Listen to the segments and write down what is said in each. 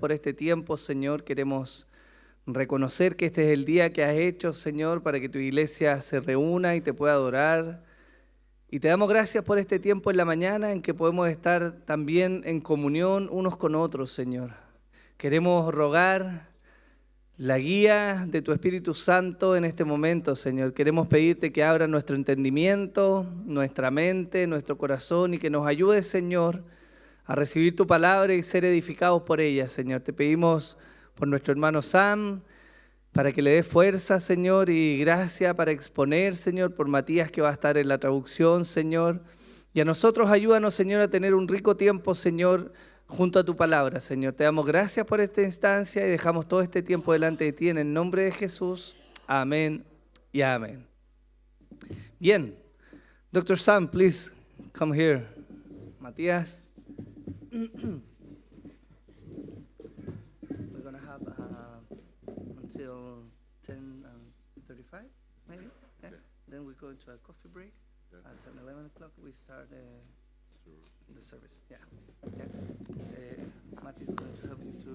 por este tiempo, Señor. Queremos reconocer que este es el día que has hecho, Señor, para que tu iglesia se reúna y te pueda adorar. Y te damos gracias por este tiempo en la mañana en que podemos estar también en comunión unos con otros, Señor. Queremos rogar la guía de tu Espíritu Santo en este momento, Señor. Queremos pedirte que abra nuestro entendimiento, nuestra mente, nuestro corazón y que nos ayudes, Señor, a recibir tu palabra y ser edificados por ella, Señor. Te pedimos por nuestro hermano Sam, para que le dé fuerza, Señor, y gracia para exponer, Señor, por Matías que va a estar en la traducción, Señor. Y a nosotros ayúdanos, Señor, a tener un rico tiempo, Señor, junto a tu palabra, Señor. Te damos gracias por esta instancia y dejamos todo este tiempo delante de ti en el nombre de Jesús. Amén y amén. Bien. Dr. Sam, please come here. Matías. We're going to have until 10:35, maybe? Yeah. Then we go into a coffee break. At 11 o'clock we start the service. Yeah. Yeah. Matthew is going to help you to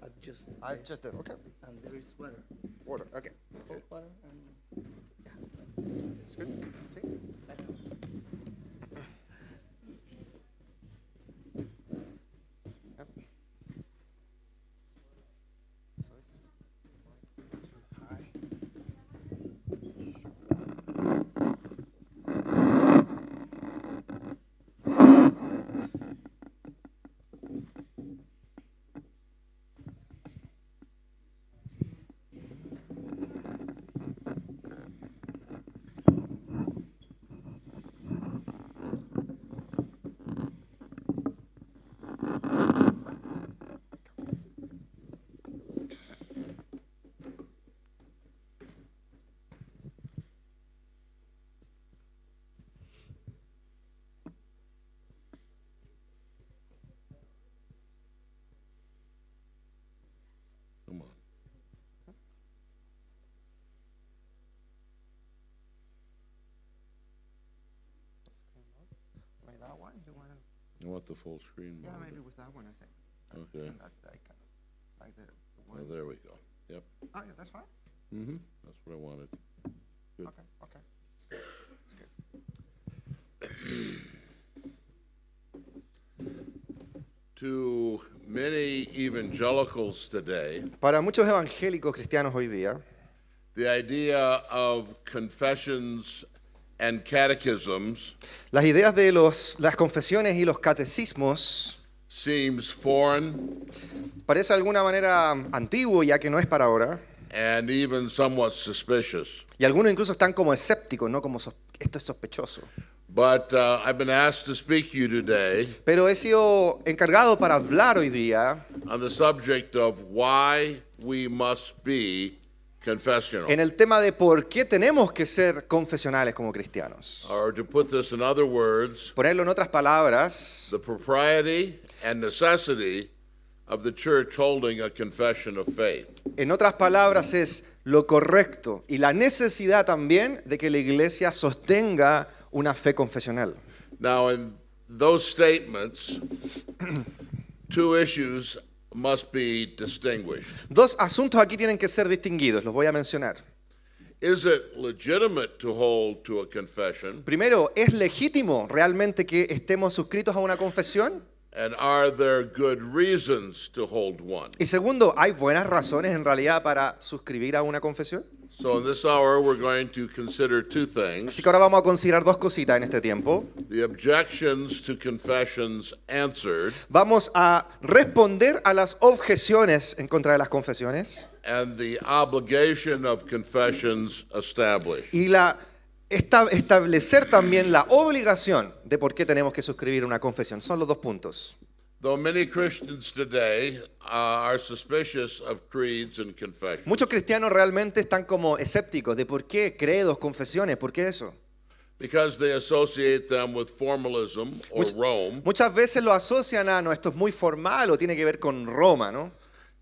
adjust. I just did, okay. And there is water. Water, okay. Cold water and It's good. See? Yep. High. Come on. Like that one? You want to? I want the full screen. Yeah, monitor. maybe with that one, I think. Okay. And that's like the Oh, one. there we go. Yep. Oh, yeah, that's fine. Mm-hmm. That's what I wanted. Good. Okay, okay. To many evangelicals today, Para muchos evangélicos cristianos hoy día, the idea of confessions and catechisms las ideas de las confesiones y los catecismos seems foreign parece de alguna manera antiguo, ya que no es para ahora, and even somewhat suspicious. y algunos incluso están como escépticos, ¿no? Como esto es sospechoso. But I've been asked to speak to you today Pero he sido encargado para hablar hoy día on the subject of why we must be confessional. en el tema de por qué tenemos que ser confesionales como cristianos. Or to put this in other words, Ponerlo en otras palabras, the propriety and necessity of the church holding a confession of faith. en otras palabras es lo correcto y la necesidad también de que la iglesia sostenga una fe confesional. Now, in those statements, two issues must be distinguished. Dos asuntos aquí tienen que ser distinguidos, los voy a mencionar. Is it legitimate to hold to a confession? Primero, ¿es legítimo realmente que estemos suscritos a una confesión? And are there good reasons to hold one? Y segundo, ¿hay buenas razones en realidad para suscribir a una confesión? So in this hour, we're going to consider two things: Así que ahora vamos a considerar dos cositas en este tiempo. the objections to confessions answered, Vamos a responder a las objeciones en contra de las confesiones and the obligation of confessions established. y establecer también la obligación de por qué tenemos que suscribir una confesión. Son los dos puntos. Though many Christians today are suspicious of creeds and confessions, Muchos cristianos realmente están como escépticos de por qué credos, confesiones, ¿por qué eso? because they associate them with formalism or Rome, Muchas veces lo asocian a, no, esto es muy formal o tiene que ver con Roma, ¿no?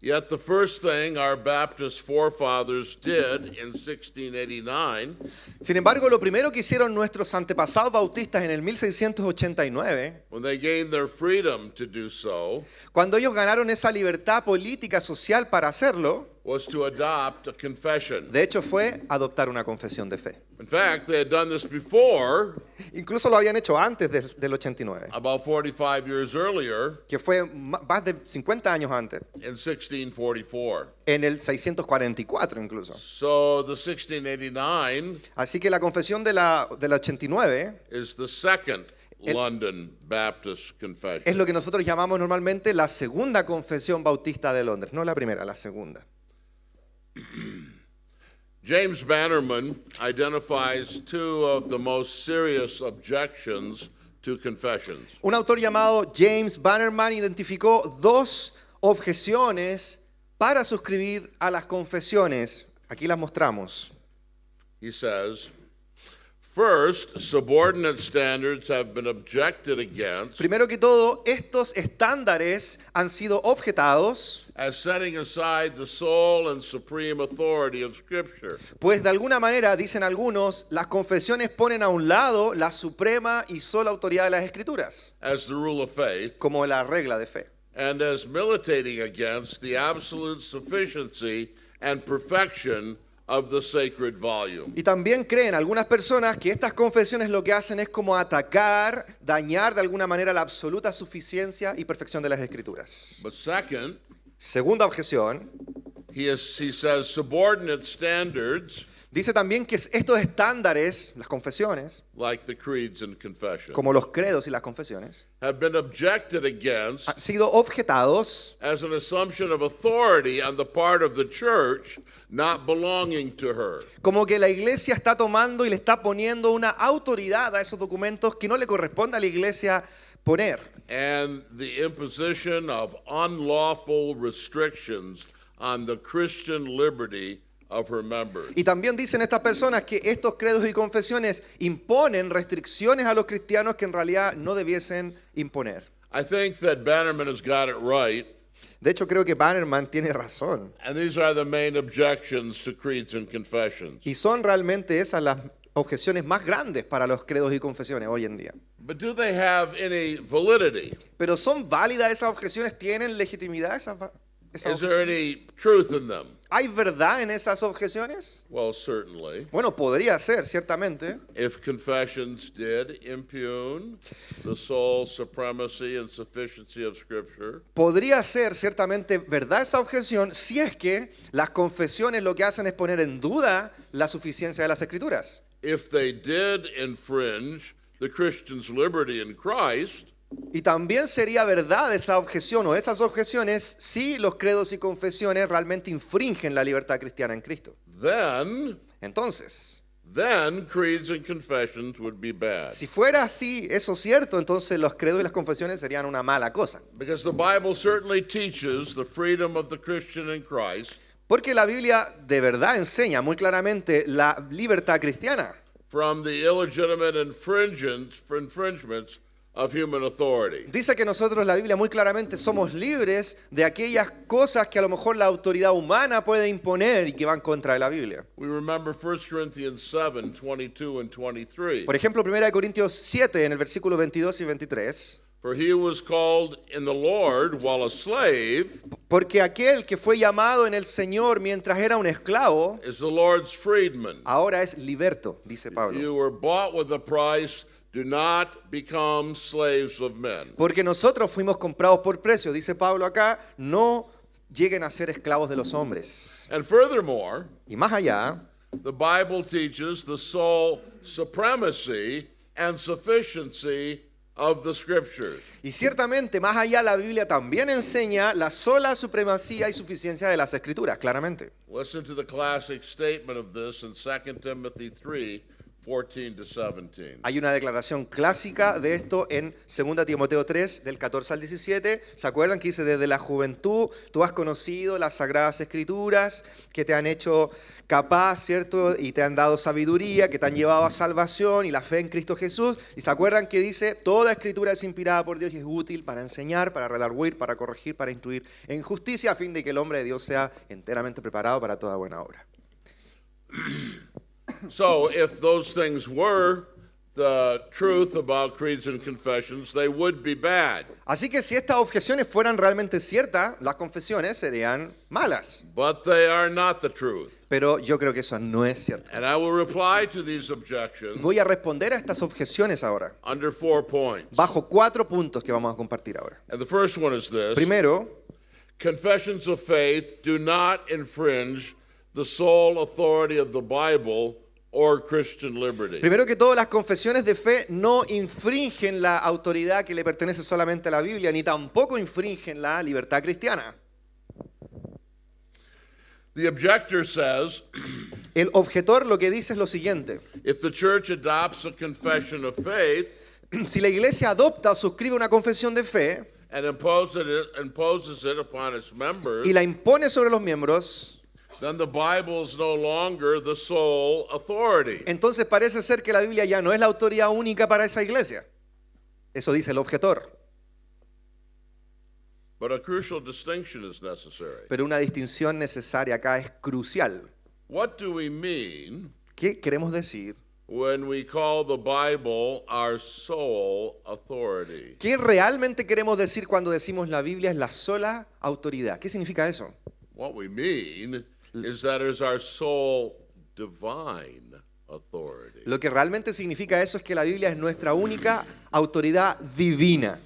Yet the first thing our Baptist forefathers did in 1689 Sin embargo, lo primero que hicieron nuestros antepasados bautistas en el 1689, when they gained their freedom to do so, cuando ellos ganaron esa libertad política social para hacerlo, was to adopt a confession. de hecho fue adoptar una confesión de fe. In fact, they had done this before, Incluso lo habían hecho antes del 89, about 45 years earlier, que fue más de 50 años antes, in 1644. en el 644 incluso. So the 1689 Así que la confesión de la 89 is the second London Baptist confession. es lo que nosotros llamamos normalmente la segunda confesión bautista de Londres, no la primera, la segunda. James Bannerman identifies two of the most serious objections to confessions. Un autor llamado James Bannerman identificó dos objeciones para suscribir a las confesiones. Aquí las mostramos. He says, first, subordinate standards have been objected against Primero que todo, estos estándares han sido objetados, as setting aside the sole and supreme authority of Scripture. pues de alguna manera, dicen algunos, las confesiones ponen a un lado la suprema y sola autoridad de las Escrituras, As the rule of faith, como la regla de fe. and as militating against the absolute sufficiency and perfection of the sacred volume. Y también creen algunas personas que estas confesiones lo que hacen es como atacar, dañar de alguna manera la absoluta suficiencia y perfección de las Escrituras. But second, Segunda objeción, he says subordinate standards, dice también que estos estándares, las confesiones, like the creeds and confessions, como los credos y las confesiones, have been objected against han sido objetados as an assumption of authority on the part of the church not belonging to her. como que la iglesia está tomando y le está poniendo una autoridad a esos documentos que no le corresponde a la iglesia poner. And the imposition of unlawful restrictions on the Christian liberty of her members. Y también dicen estas personas que estos credos y confesiones imponen restricciones a los cristianos que en realidad no debiesen imponer. I think that Bannerman has got it right, De hecho, creo que Bannerman tiene razón. and these are the main objections to creeds and confessions. Y son realmente esas las objeciones más grandes para los credos y confesiones hoy en día. But do they have any validity? Pero ¿son válidas esas objeciones? ¿Tienen legitimidad esas Is there objeciones? any truth in them? ¿Hay verdad en esas objeciones? Well, certainly. Bueno, podría ser, ciertamente. If confessions did impugn the sole supremacy and sufficiency of Scripture, Podría ser ciertamente verdad esa objeción si es que las confesiones lo que hacen es poner en duda la suficiencia de las Escrituras. if they did infringe the Christian's liberty in Christ, Y también sería verdad esa objeción o esas objeciones si los credos y confesiones realmente infringen la libertad cristiana en Cristo. then Entonces, creeds and confessions would be bad. si fuera así, eso cierto, entonces los credos y las confesiones serían una mala cosa. Because the Bible certainly teaches the freedom of the Christian in Christ Porque la Biblia de verdad enseña muy claramente la libertad cristiana from the illegitimate infringements of human authority. dice que nosotros, la Biblia muy claramente, somos libres de aquellas cosas que a lo mejor la autoridad humana puede imponer y que van contra de la Biblia. We remember 1 Corinthians 7, 22 and 23. Por ejemplo, 1 Corintios 7, en el versículo 22 y 23. For he was called in the Lord while a slave Porque aquel que fue llamado en el Señor mientras era un esclavo, is the Lord's freedman. ahora es liberto, dice Pablo. You were bought with a price. Do not become slaves of men. Porque nosotros fuimos comprados por precio, dice Pablo acá, no lleguen a ser esclavos de los hombres. And furthermore, Y más allá, the Bible teaches the sole supremacy and sufficiency of the Scriptures. y ciertamente más allá la Biblia también enseña la sola supremacía y suficiencia de las Escrituras, claramente. Listen to the classic statement of this in 2 Timothy 3, 14 to 17. Hay una declaración clásica de esto en 2 Timoteo 3, del 14 al 17. ¿Se acuerdan que dice, desde la juventud tú has conocido las Sagradas Escrituras que te han hecho capaz, ¿cierto? Y te han dado sabiduría, que te han llevado a salvación y la fe en Cristo Jesús. Y se acuerdan que dice, toda Escritura es inspirada por Dios y es útil para enseñar, para redarguir, para corregir, para instruir en justicia, a fin de que el hombre de Dios sea enteramente preparado para toda buena obra. So if those things were the truth about creeds and confessions, they would be bad. Así que si estas objeciones fueran realmente ciertas, las confesiones serían malas. But they are not the truth. Pero yo creo que eso no es cierto. And I will reply to these objections Voy a responder a estas objeciones ahora, under 4 points. bajo 4 puntos que vamos a compartir ahora. And the first one is this. Primero, Confessions of faith do not infringe the sole authority of the Bible or Christian liberty. primero que todo, las confesiones de fe no infringen la autoridad que le pertenece solamente a la Biblia, ni tampoco infringen la libertad cristiana. The objector says, El objetor lo que dice es lo siguiente: if the church adopts a confession of faith si la iglesia adopta o suscribe una confesión de fe and imposes it upon its members, y la impone sobre los miembros, then the Bible is no longer the sole authority. entonces parece ser que la Biblia ya no es la autoridad única para esa iglesia. Eso dice el objetor. But a crucial distinction is necessary. Pero una distinción necesaria acá es crucial. What do we mean ¿Qué queremos decir? when we call the Bible our sole authority? ¿Qué realmente queremos decir cuando decimos la Biblia es la sola autoridad? ¿Qué significa eso? What we mean is that it is our sole divine authority. Lo que realmente significa eso es que la Biblia es nuestra única autoridad divina.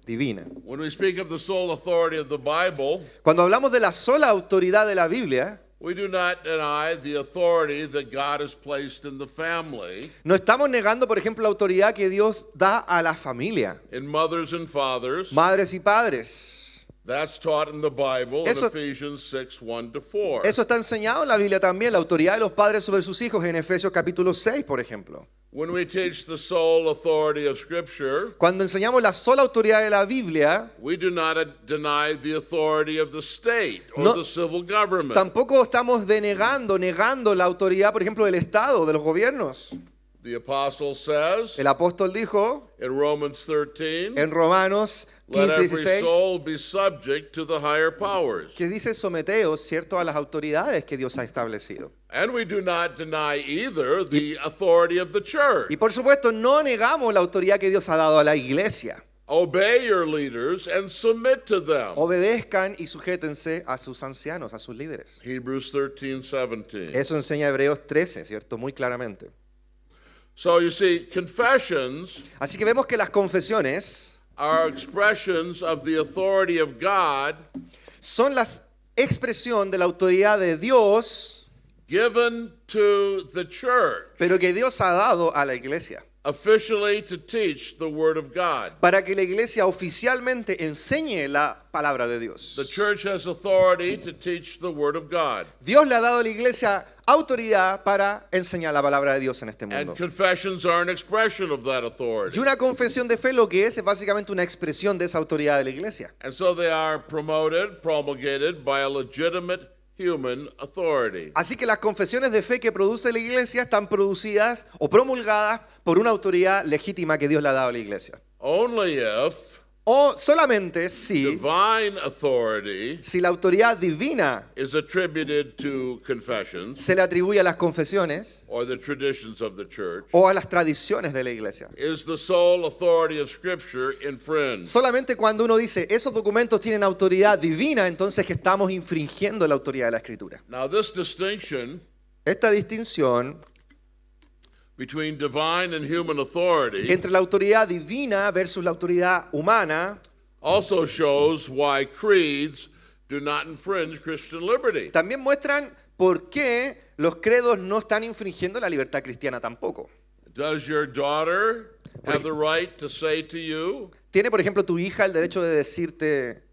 Divina. When we speak of the sole authority of the Bible, Cuando hablamos de la sola autoridad de la Biblia, we do not deny the authority that God has placed in the family, no estamos negando, por ejemplo, la autoridad que Dios da a la familia, in mothers and fathers. madres y padres. That's taught in the Bible in Eso- Ephesians 6, 1 to 4. Eso está enseñado en la Biblia también, la autoridad de los padres sobre sus hijos en Efesios capítulo 6, por ejemplo. When we teach the sole authority of Scripture, Cuando enseñamos la sola autoridad de la Biblia, we do not deny the authority of the state or No- the civil government. tampoco estamos negando la autoridad, por ejemplo, del Estado, de los gobiernos. The apostle says El apóstol dijo in Romans 13, en Romanos let 15, every 16, soul be subject to the higher powers. que dice someteos, ¿cierto?, a las autoridades que Dios ha establecido. And we do not deny either the authority of the church. Y por supuesto, no negamos la autoridad que Dios ha dado a la iglesia. Obey your leaders and submit to them. Obedezcan y sujétense a sus ancianos, a sus líderes. Hebrews 13, 17. Eso enseña Hebreos 13, ¿cierto?, muy claramente. So you see, confessions Así que vemos que las confesiones are expressions of the authority of God son la expresión de la autoridad de Dios, given to the church pero que Dios ha dado a la iglesia, officially to teach the word of God. para que la iglesia oficialmente enseñe la palabra de Dios. The church has authority to teach the word of God. Dios le ha dado a la iglesia autoridad para enseñar la palabra de Dios en este mundo. And confessions are an expression of that Y authority. una confesión de fe lo que es básicamente una expresión de esa autoridad de la iglesia. And so they are promoted, promulgated by a legitimate human authority. Así que las confesiones de fe que produce la iglesia están producidas o promulgadas por una autoridad legítima que Dios le ha dado a la iglesia. Only if O solamente si divine authority la autoridad divina is attributed to confessions se le atribuye a las confesiones or the traditions of the church, o a las tradiciones de la iglesia. is the sole authority of Scripture infringed. Solamente cuando uno dice esos documentos tienen autoridad divina, entonces que estamos infringiendo la autoridad de la Escritura. Now, this distinction Esta distinción between divine and human authority entre la autoridad divina versus la autoridad humana also shows why creeds do not infringe Christian liberty. también muestran por qué los credos no están infringiendo la libertad cristiana tampoco. Does your daughter have the right to say to you, ¿Tiene, por ejemplo, tu hija el derecho de decirte,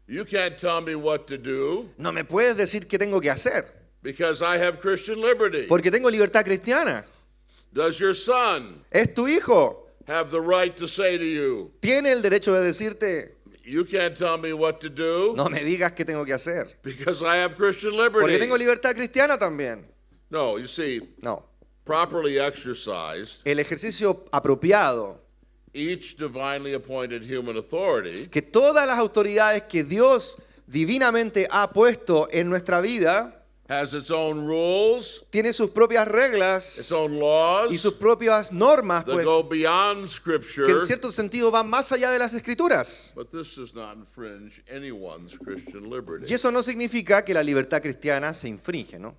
you can't tell me what to do no me puedes decir qué tengo que hacer, because I have Christian liberty? porque tengo libertad cristiana? Does your son Es tu hijo. have the right to say to you, Tiene el derecho de decirte, you can't tell me what to do no me digas qué tengo que hacer. because I have Christian Porque liberty? tengo libertad cristiana también. No, you see, No. properly exercised, El ejercicio apropiado, each divinely appointed human authority que todas las autoridades que Dios divinamente ha puesto en nuestra vida, has its own rules, tiene sus propias its reglas own y laws sus propias normas, that pues, go beyond que Scripture, en cierto sentido van más allá de las escrituras. but this does not infringe anyone's Christian liberty. Y eso no significa que la libertad cristiana se infringe, ¿no?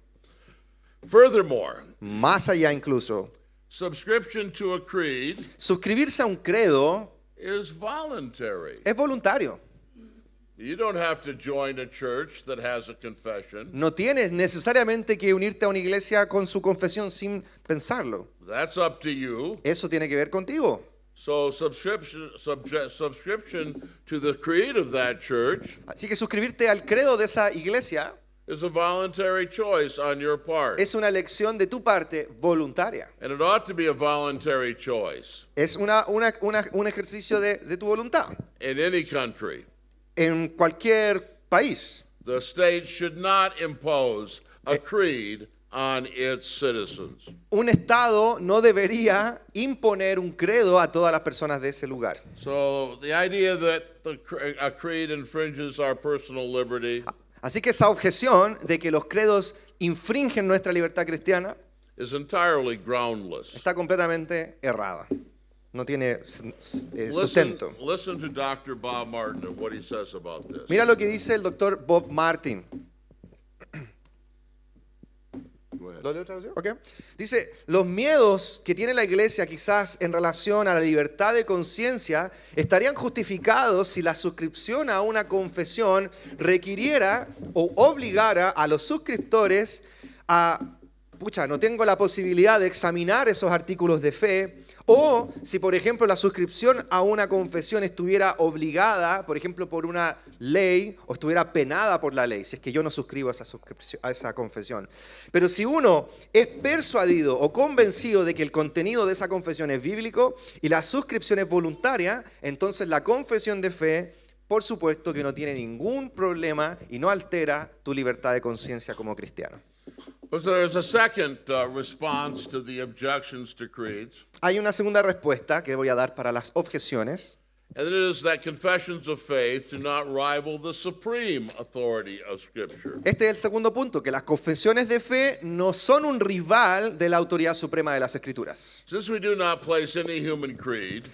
Furthermore, Más allá incluso. subscription to a creed Suscribirse a un credo is voluntary. es voluntario. You don't have to join a church that has a confession. No tienes necesariamente que unirte a una iglesia con su confesión sin pensarlo. That's up to you. Eso tiene que ver contigo. So subscription to the creed of that church Así que suscribirte al credo de esa iglesia is a voluntary choice on your part. es una elección de tu parte voluntaria. And it ought to be a voluntary choice Es un ejercicio de tu voluntad. in any country. En cualquier país. The state should not impose a creed on its citizens. Un Estado no debería imponer un credo a todas las personas de ese lugar. So the idea that a creed infringes our personal liberty Así que esa objeción de que los credos infringen nuestra libertad cristiana is entirely groundless. está completamente errada. No tiene sustento. Listen to Dr. Bob Martin and what he says about this. Mira lo que dice el doctor Bob Martin. Go ahead. ¿Lo leo traducido? Ok. Dice, los miedos que tiene la iglesia quizás en relación a la libertad de conciencia estarían justificados si la suscripción a una confesión requiriera o obligara a los suscriptores a, no tengo la posibilidad de examinar esos artículos de fe. O si, por ejemplo, la suscripción a una confesión estuviera obligada, por ejemplo, por una ley, o estuviera penada por la ley, si es que yo no suscribo a esa confesión. Pero si uno es persuadido o convencido de que el contenido de esa confesión es bíblico y la suscripción es voluntaria, entonces la confesión de fe, por supuesto que no tiene ningún problema y no altera tu libertad de conciencia como cristiano. But there's a second response to the objections to creeds, Hay una segunda respuesta que voy a dar para las objeciones. and it is that confessions of faith do not rival the supreme authority of Scripture. Este es el segundo punto, que las confesiones de fe no son un rival de la autoridad suprema de las Escrituras. Since we do not place any human creed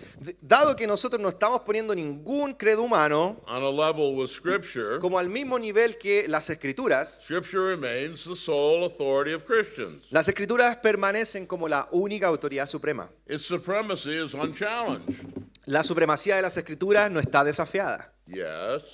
Dado que nosotros no estamos poniendo ningún credo humano on a level with Scripture, como al mismo nivel que las Escrituras, Scripture remains the sole authority of Christians. las Escrituras permanecen como la única autoridad suprema. Its supremacy is unchallenged. La supremacía de las Escrituras no está desafiada, Yes,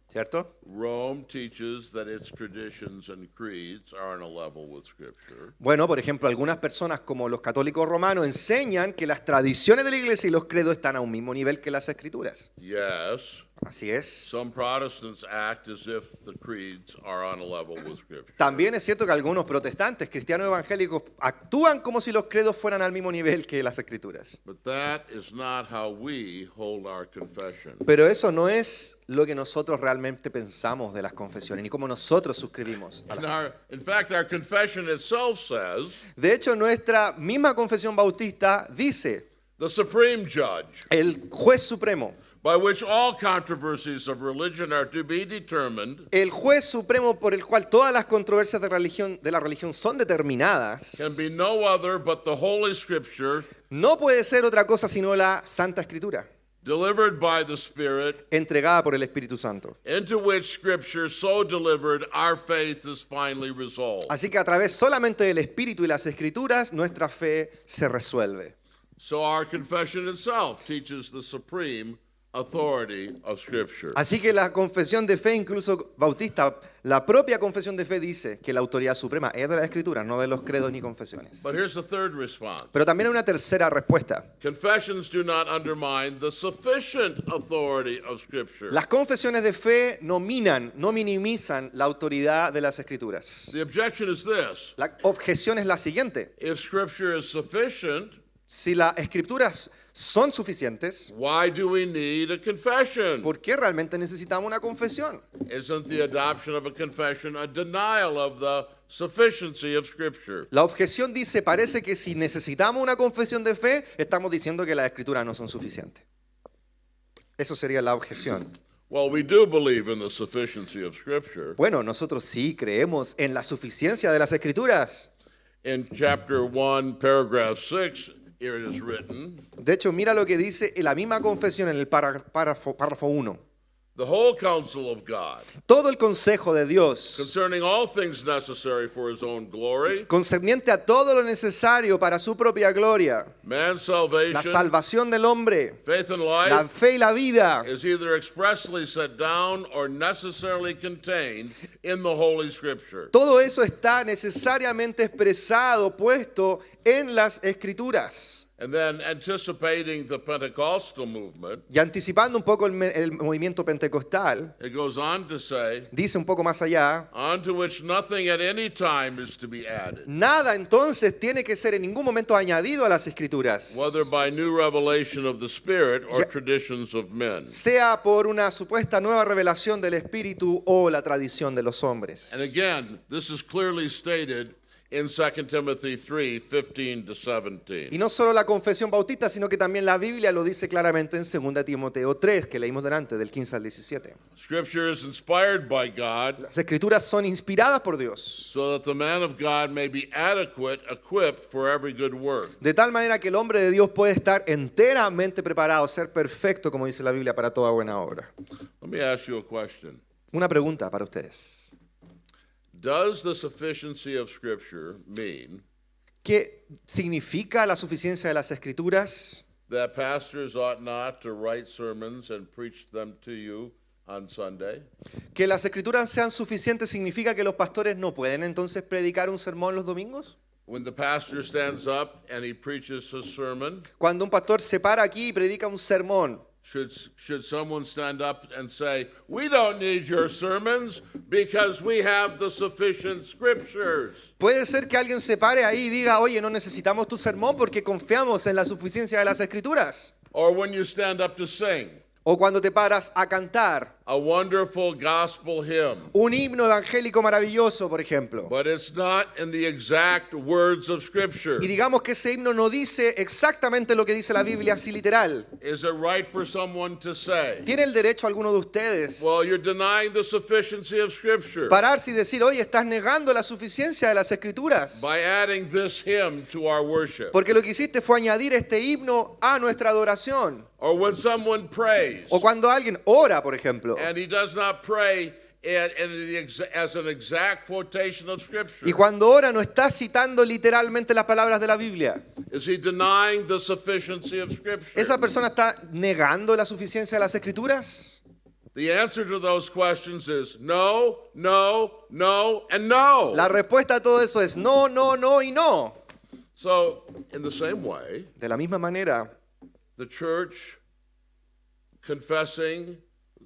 ¿cierto? Rome teaches that its traditions and creeds are on a level with Scripture. Bueno, por ejemplo, algunas personas como los católicos romanos enseñan que las tradiciones de la iglesia y los credos están a un mismo nivel que las Escrituras. Yes, Así es. some Protestants act as if the creeds are on a level with Scripture. También es cierto que algunos protestantes, cristianos evangélicos, actúan como si los credos fueran al mismo nivel que las Escrituras. But that is not how we hold our confession. Pero eso no es lo que nosotros realmente pensamos de las confesiones, ni cómo nosotros suscribimos a las. In fact, our confession itself says De hecho, nuestra misma confesión bautista dice, the supreme judge, el juez supremo, by which all controversies of religion are to be determined, el juez supremo por el cual todas las controversias de la religión son determinadas, can be no other but the Holy Scripture, no puede ser otra cosa sino la Santa Escritura, delivered by the Spirit, entregada por el Espíritu Santo. into which Scripture so delivered our faith is finally resolved. Así que a través solamente del Espíritu y las Escrituras, nuestra fe se resuelve. So our confession itself teaches the supreme authority of Scripture. Así que la confesión de fe, incluso bautista, la propia confesión de fe dice que la autoridad suprema es de la Escritura, no de los credos ni confesiones. But here's the third response. Pero también hay una tercera respuesta. Confessions do not undermine the sufficient authority of Scripture. Las confesiones de fe no minimizan la autoridad de las Escrituras. The objection is this: La objeción es la siguiente. if Scripture is sufficient, Si las Escrituras son suficientes, why do we need a confession? ¿por qué realmente necesitamos una confesión? Isn't the adoption of a confession a denial of the sufficiency of Scripture? La objeción dice, parece que si necesitamos una confesión de fe, estamos diciendo que las Escrituras no son suficientes. Eso sería la objeción. Well, we do believe in the sufficiency of Scripture. Bueno, nosotros sí creemos en la suficiencia de las Escrituras. In chapter 1, paragraph 6, here it is written, De hecho, mira lo que dice en la misma confesión en el párrafo 1. the whole counsel of God, Todo el consejo de Dios concerning all things necessary for his own glory, concerniente a todo lo necesario para su propia gloria, man's la salvation, salvación del hombre, faith and la life, fe y la vida, is either expressly set down or necessarily contained in the Holy Scripture. todo eso está necesariamente expresado, puesto en las Escrituras. And then anticipating the Pentecostal movement, Y anticipando un poco el movimiento pentecostal, it goes on to say, dice un poco más allá, unto which nothing at any time is to be added, nada entonces tiene que ser en ningún momento añadido a las Escrituras, whether by new revelation of the Spirit or Ya- traditions of men. sea por una supuesta nueva revelación del Espíritu o la tradición de los hombres. And again, this is clearly stated in 2 Timothy 3, 15 to 17. Y no solo la confesión bautista, sino que también la Biblia lo dice claramente en 2 Timoteo 3, que leímos delante, del 15 al 17. Scripture is inspired by God Las Escrituras son inspiradas por Dios, so that the man of God may be adequate, equipped for every good work. de tal manera que el hombre de Dios puede estar enteramente preparado, ser perfecto, como dice la Biblia, para toda buena obra. Let me ask you a question. Una pregunta para ustedes. Does the sufficiency of Scripture mean ¿Qué significa la suficiencia de las Escrituras? that pastors ought not to write sermons and preach them to you on Sunday? ¿Que las Escrituras sean suficientes significa que los pastores no pueden entonces predicar un sermón los domingos? When the pastor stands up and he preaches his sermon, Cuando un pastor se para aquí y predica un sermón, should someone stand up and say, we don't need your sermons because we have the sufficient Scriptures? puede ser que alguien se pare ahí y diga, oye, no necesitamos tu sermón porque confiamos en la suficiencia de las Escrituras. Or when you stand up to sing O cuando te paras a cantar a wonderful gospel hymn, un himno evangélico maravilloso, por ejemplo, but it's not in the exact words of Scripture. y digamos que ese himno no dice exactamente lo que dice la Biblia así literal. Is it right for someone to say, ¿Tiene el derecho alguno de ustedes well, you're denying the sufficiency of Scripture pararse y decir, oye, estás negando la suficiencia de las Escrituras? by adding this hymn to our worship? Porque lo que hiciste fue añadir este himno a nuestra adoración. Or when someone prays O cuando alguien ora, por ejemplo, and he does not pray as an exact quotation of Scripture, y cuando ora no está citando literalmente las palabras de la Biblia, is he denying the sufficiency of Scripture? ¿esa persona está negando la suficiencia de las Escrituras? The answer to those questions is no, no, no, and no. La respuesta a todo eso es no, no, no y no. So, in the same way, De la misma manera, the church confessing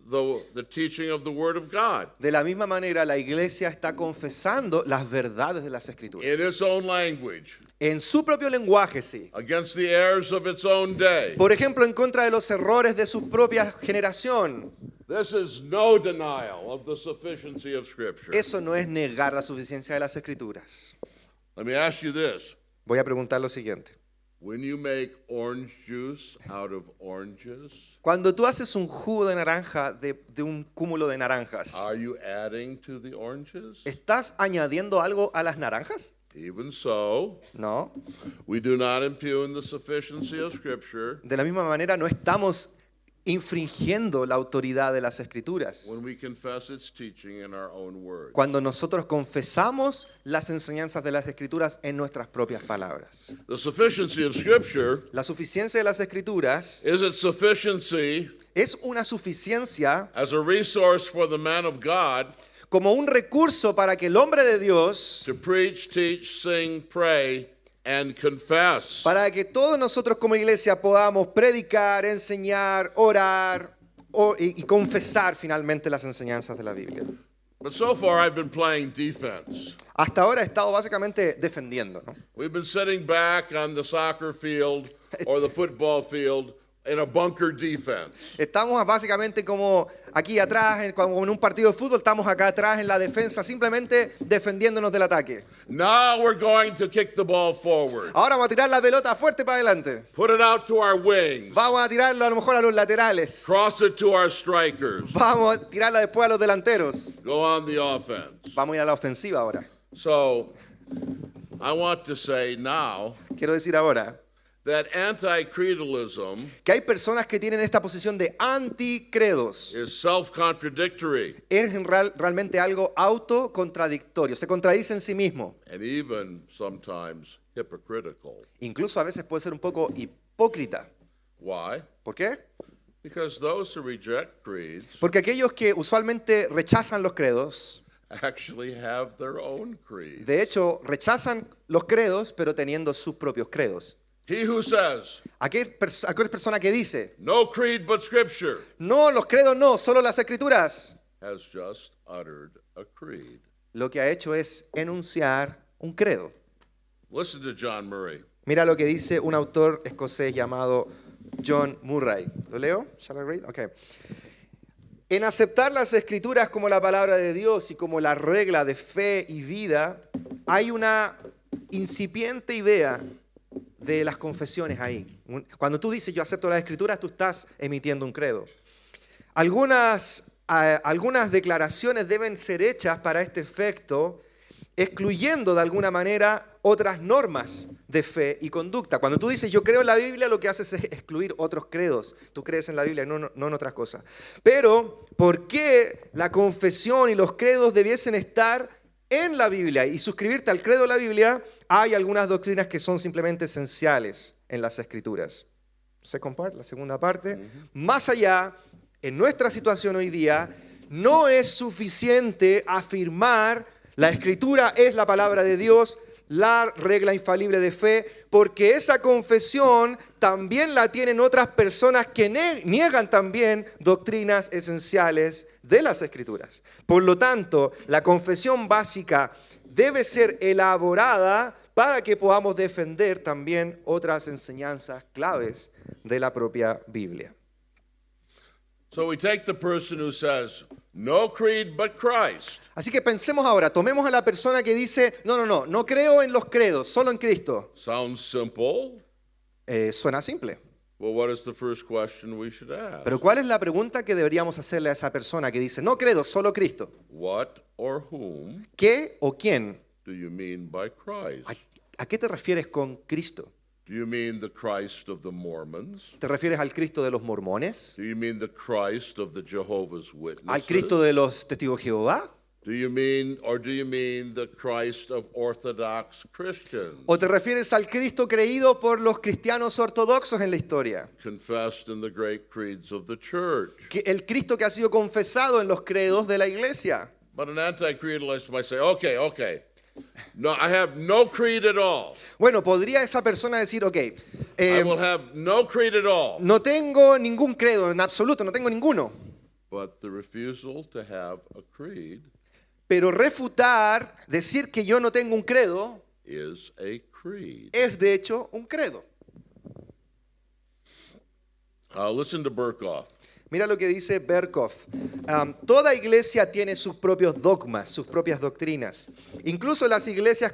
the teaching of the Word of God de la misma manera, la iglesia está confesando las verdades de las in Escrituras. its own language En su propio lenguaje, sí. against the errors of its own day. Por ejemplo, en contra de los errores de su propia generación. This is no denial of the sufficiency of Scripture. Eso no es negar la suficiencia de las Escrituras. Let me ask you this. Voy a preguntar lo siguiente. When you make orange juice out of oranges, Cuando tú haces un jugo de naranja de un cúmulo de naranjas, are you adding to the oranges? ¿estás añadiendo algo a las naranjas? Even so, No. we do not impugn the sufficiency of Scripture De la misma manera, no estamos infringiendo la autoridad de las Escrituras. when we confess its teaching in our own words. Cuando nosotros confesamos las enseñanzas de las Escrituras en nuestras propias palabras. The sufficiency of Scripture La suficiencia de las Escrituras is its sufficiency es una suficiencia as a resource for the man of God como un recurso para que el hombre de Dios, to preach, teach, sing, pray, and confess. para que todos nosotros como iglesia podamos predicar, enseñar, orar y confesar finalmente las enseñanzas de la Biblia. But so far I've been playing defense. Hasta ahora he estado básicamente defendiendo, ¿no? We've been sitting back on the soccer field or the football field in a bunker defense. Estamos básicamente como aquí atrás, como en un partido de fútbol, estamos acá atrás en la defensa, simplemente defendiéndonos del ataque. Now we're going to kick the ball forward. Ahora vamos a tirar la pelota fuerte para adelante. Put it out to our wings. Vamos a tirarlo a lo mejor a los laterales. Cross it to our strikers. Vamos a tirarla después a los delanteros. Go on the offense. Vamos a ir a la ofensiva ahora. So I want to say now Quiero decir ahora that anti-creedalism que hay personas que tienen esta posición de anticredos. is self-contradictory Es realmente algo autocontradictorio, se contradice en sí mismo. and even sometimes hypocritical. Incluso a veces puede ser un poco hipócrita. Why? ¿Por qué? Because those who reject creeds Porque aquellos que usualmente rechazan los credos, actually have their own creed. de hecho, rechazan los credos, pero teniendo sus propios credos. He who says, Aquella persona que dice, no creed but scripture, no, los credos no, solo las escrituras, has just uttered a creed. lo que ha hecho es enunciar un credo. Listen to John Murray. Mira lo que dice un autor escocés llamado John Murray. ¿Lo leo? Shall I read? Okay. En aceptar las escrituras como la palabra de Dios y como la regla de fe y vida, hay una incipiente idea de las confesiones ahí. Cuando tú dices yo acepto las escrituras, tú estás emitiendo un credo. Algunas declaraciones deben ser hechas para este efecto, excluyendo de alguna manera otras normas de fe y conducta. Cuando tú dices yo creo en la Biblia, lo que haces es excluir otros credos. Tú crees en la Biblia, no en otras cosas. Pero, ¿por qué la confesión y los credos debiesen estar en la Biblia y suscribirte al credo de la Biblia? Hay algunas doctrinas que son simplemente esenciales en las Escrituras. Second part, la segunda parte. Más allá, en nuestra situación hoy día, no es suficiente afirmar la Escritura es la palabra de Dios, la regla infalible de fe, porque esa confesión también la tienen otras personas que niegan también doctrinas esenciales de las Escrituras. Por lo tanto, la confesión básica debe ser elaborada para que podamos defender también otras enseñanzas claves de la propia Biblia. So we take the person who says, no creed but Christ. Así que pensemos ahora, tomemos a la persona que dice, no creo en los credos, solo en Cristo. Sounds simple. Suena simple. Well, what is the first question we should ask? Pero ¿cuál es la pregunta que deberíamos hacerle a esa persona que dice, no credo, solo Cristo? What or whom ¿Qué o quién? do you mean by Christ? ¿A qué te refieres con Cristo? Do you mean the Christ of the Mormons? ¿Te refieres al Cristo de los mormones? Do you mean the Christ of the Jehovah's Witnesses? ¿Al Cristo de los testigos de Jehová? Do you mean the Christ of Orthodox Christians, ¿O te refieres al Cristo creído por los cristianos ortodoxos en la historia? confessed in the great creeds of the church? El Cristo que ha sido confesado en los credos de la iglesia. But an anti-creedalist might say, okay. No, I have no creed at all. Bueno, podría esa persona decir, I will have no creed at all. no tengo ningún credo, en absoluto, no tengo ninguno. But the refusal to have a creed Pero refutar, decir que yo no tengo un credo, is a creed. es de hecho un credo. Listen to Berkhoff. Mira lo que dice Berkhoff. Toda iglesia tiene sus propios dogmas, sus propias doctrinas. Incluso las iglesias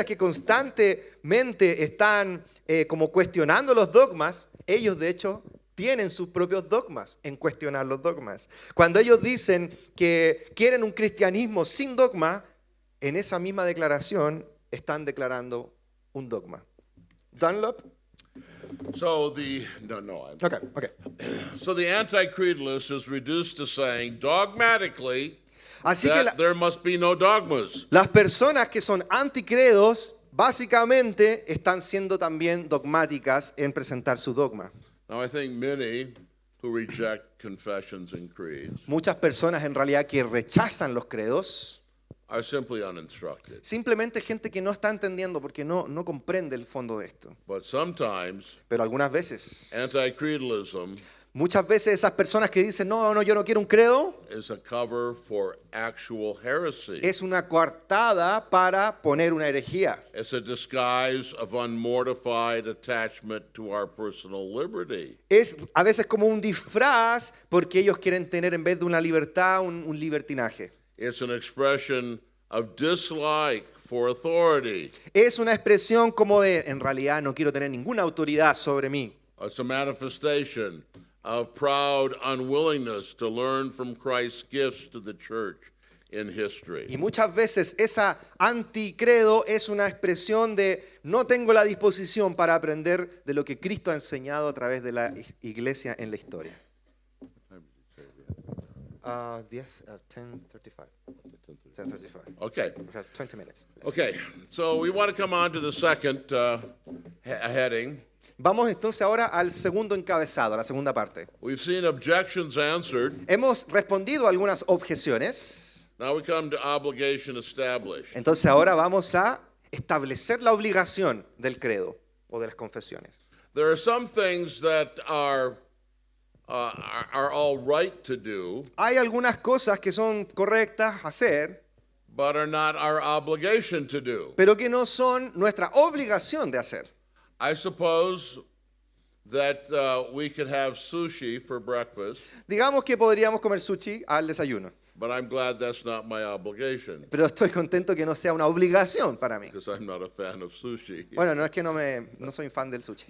que constantemente están como cuestionando los dogmas, ellos de hecho tienen sus propios dogmas en cuestionar los dogmas. Cuando ellos dicen que quieren un cristianismo sin dogma, en esa misma declaración están declarando un dogma. Dunlop? So Okay. So the anti-creedalist is reduced to saying dogmatically Así que that there must be no dogmas. las personas que son anticredos básicamente están siendo también dogmáticas en presentar su dogma. Now I think many who reject confessions and creeds Muchas personas en realidad que rechazan los credos, are simply uninstructed. simplemente gente que no está entendiendo porque no comprende el fondo de esto. But sometimes Pero algunas veces, anti-creedalism muchas veces esas personas que dicen, no, yo no quiero un credo, is a cover for actual heresy. es una coartada para poner una herejía. It's a disguise of unmortified attachment to our personal liberty. Es a veces como un disfraz porque ellos quieren tener en vez de una libertad un libertinaje. It's an expression of dislike for authority. Es una expresión como de, en realidad no quiero tener ninguna autoridad sobre mí. It's a manifestation of proud unwillingness to learn from Christ's gifts to the church in history. Y muchas veces esa anticredo es una expresión de no tengo la disposición para aprender de lo que Cristo ha enseñado a través de la iglesia en la historia. 10:35. 10:35. Okay. We have 20 minutes. Okay. So we want to come on to the second heading. Vamos entonces ahora al segundo encabezado, la segunda parte. We've seen objections answered. Hemos respondido a algunas objeciones. Now we come to obligation established. Entonces ahora vamos a establecer la obligación del credo o de las confesiones. There are some things that are all right to do, Hay algunas cosas que son correctas hacer, but are not our obligation to do. pero que no son nuestra obligación de hacer. I suppose that we could have sushi for breakfast, Digamos que podríamos comer sushi al desayuno, but I'm glad that's not my obligation pero estoy contento que no sea una obligación para mí. because I'm not a fan of sushi. Bueno, no es que no soy fan del sushi.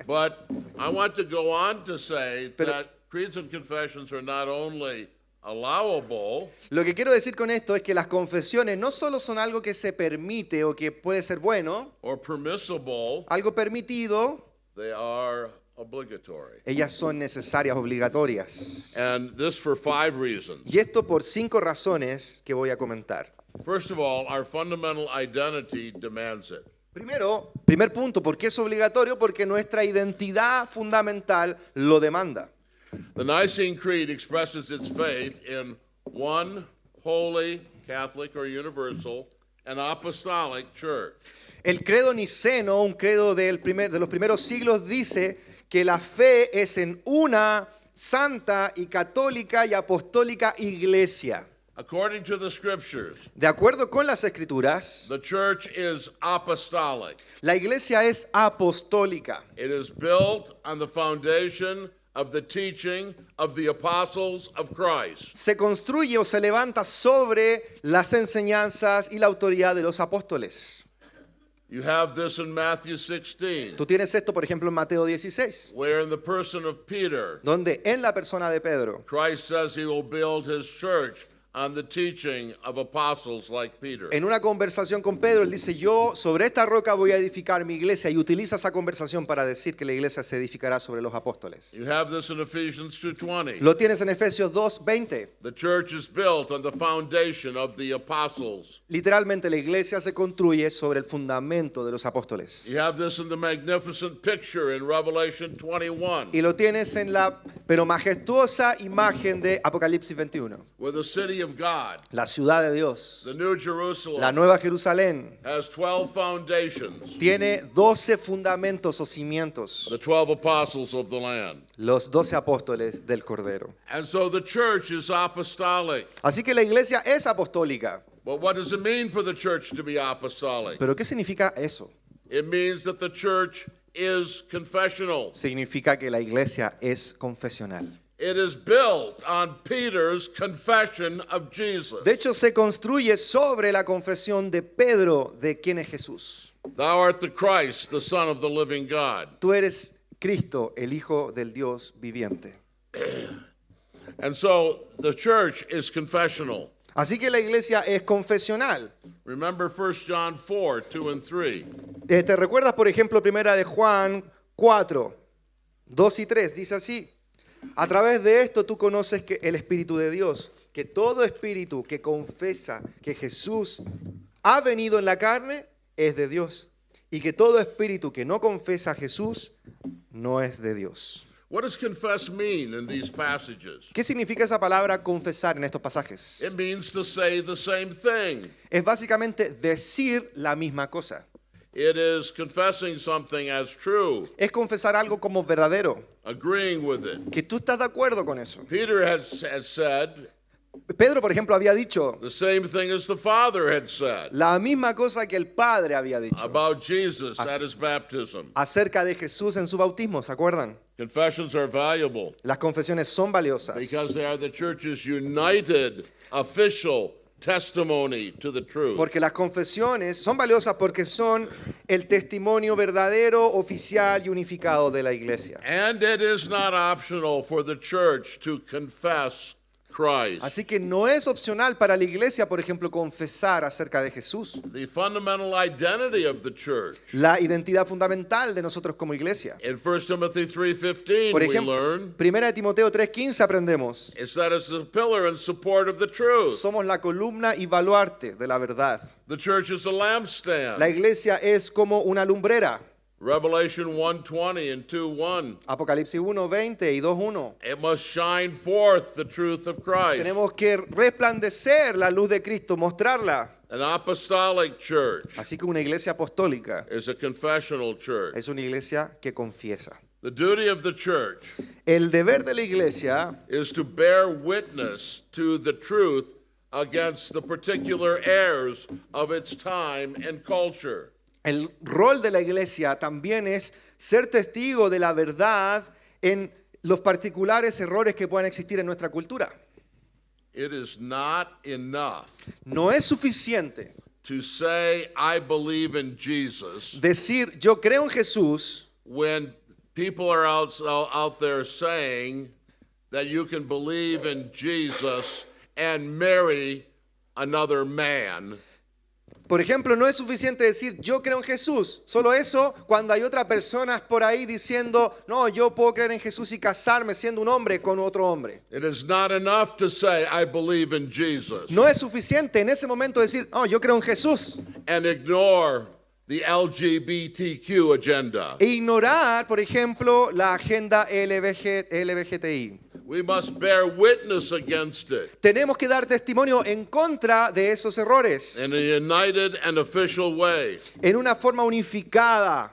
But I want to go on to say Pero- that creeds and confessions are not only allowable, Lo que quiero decir con esto es que las confesiones no solo son algo que se permite o que puede ser bueno, or permissible, algo permitido, they are obligatory. ellas son necesarias, obligatorias. And this for 5 reasons. Y esto por 5 razones que voy a comentar. First of all, our fundamental identity demands it. Primero, primer punto, ¿por qué es obligatorio? Porque nuestra identidad fundamental lo demanda. The Nicene Creed expresses its faith in one holy, Catholic or universal, and apostolic church. El credo niceno, un credo de los primeros siglos, dice que la fe es en una santa y católica y apostólica iglesia. According to the scriptures, De acuerdo con las escrituras, the church is apostolic. la iglesia es apostólica. It is built on the foundation of the teaching of the apostles of Christ. Se construye o se levanta sobre las enseñanzas y la autoridad de los apóstoles. You have this in Matthew 16, Tú tienes esto, por ejemplo, en Mateo 16, where in the person of Peter, donde en la persona de Pedro, Christ says he will build his church on the teaching of apostles like Peter. en una conversación con Pedro, él dice, yo sobre esta roca voy a edificar mi iglesia, y utiliza esa conversación para decir que la iglesia se edificará sobre los apóstoles. You have this in Ephesians 2:20. Lo tienes en Efesios 2:20. The church is built on the foundation of the apostles. Literalmente la iglesia se construye sobre el fundamento de los apóstoles. You have this in the magnificent picture in Revelation 21, Y lo tienes en la pero majestuosa imagen de Apocalipsis 21. where the city of God, La ciudad de Dios, the New la Jerusalem, Nueva Jerusalén, has 12 foundations, tiene 12 fundamentos o cimientos, the 12 apostles of the land. los 12 apóstoles del Cordero. And so the church is apostolic. Así que la iglesia es apostólica. But what does it mean for the church to be apostolic? ¿Pero qué significa eso? It means that the church is confessional. Significa que la iglesia es confesional. It is built on Peter's confession of Jesus. De hecho, se construye sobre la confesión de Pedro de quién es Jesús. Thou art the Christ, the Son of the living God. Tú eres Cristo, el Hijo del Dios viviente. And so the church is confessional. Así que la iglesia es confesional. Remember 1 John 4, 2 and 3. ¿Te recuerdas, por ejemplo, primera de Juan 4, 2 y 3? Dice así: a través de esto tú conoces que el Espíritu de Dios, que todo espíritu que confesa que Jesús ha venido en la carne es de Dios, y que todo espíritu que no confesa a Jesús no es de Dios. What does confess mean in these passages? ¿Qué significa esa palabra confesar en estos pasajes? It means to say the same thing. Es básicamente decir la misma cosa. It is confessing something as true, Es confesar algo como verdadero, agreeing with it. que tú estás de acuerdo con eso. Peter has said Pedro, por ejemplo, había dicho the same thing as the Father had said la misma cosa que el Padre había dicho about Jesus at his baptism. acerca de Jesús en su bautismo, ¿se acuerdan? Confessions are valuable Las confesiones son valiosas because they are the church's united official testimony to the truth. porque las confesiones son valiosas porque son el testimonio verdadero, oficial y unificado de la iglesia. And it is not optional for the church to confess Christ. Así que no es opcional para la iglesia, por ejemplo, confesar acerca de Jesús. The fundamental identity of the church. La identidad fundamental de nosotros como iglesia. In 1 Timothy 3:15 Por we ejemplo, learn 1 Timoteo 3:15 aprendemos. is that it's the pillar and support of the truth. Somos la columna y baluarte de la verdad. The church is a lampstand. La iglesia es como una lumbrera. Revelation 1:20 and 2:1. Apocalipsis 1:20 y 2:1. It must shine forth the truth of Christ. Tenemos que resplandecer la luz de Cristo, mostrarla. An apostolic church Así que una iglesia apostólica is a confessional church. es una iglesia que confiesa. The duty of the church El deber de la iglesia is to bear witness to the truth against the particular errors of its time and culture. El rol de la iglesia también es ser testigo de la verdad en los particulares errores que puedan existir en nuestra cultura. It is not enough No es suficiente to say, I believe in Jesus, decir yo creo en Jesús when people are out there saying that you can believe in Jesus and marry another man. Por ejemplo, no es suficiente decir yo creo en Jesús. Solo eso cuando hay otras personas por ahí diciendo no, yo puedo creer en Jesús y casarme siendo un hombre con otro hombre. It is not enough to say, I believe in Jesus, No es suficiente en ese momento decir oh, yo creo en Jesús. and ignore the LGBTQ agenda. E ignorar, por ejemplo, la agenda LGBTI. We must bear witness against it Tenemos que dar testimonio en contra de esos errores in a united and official way. en una forma unificada.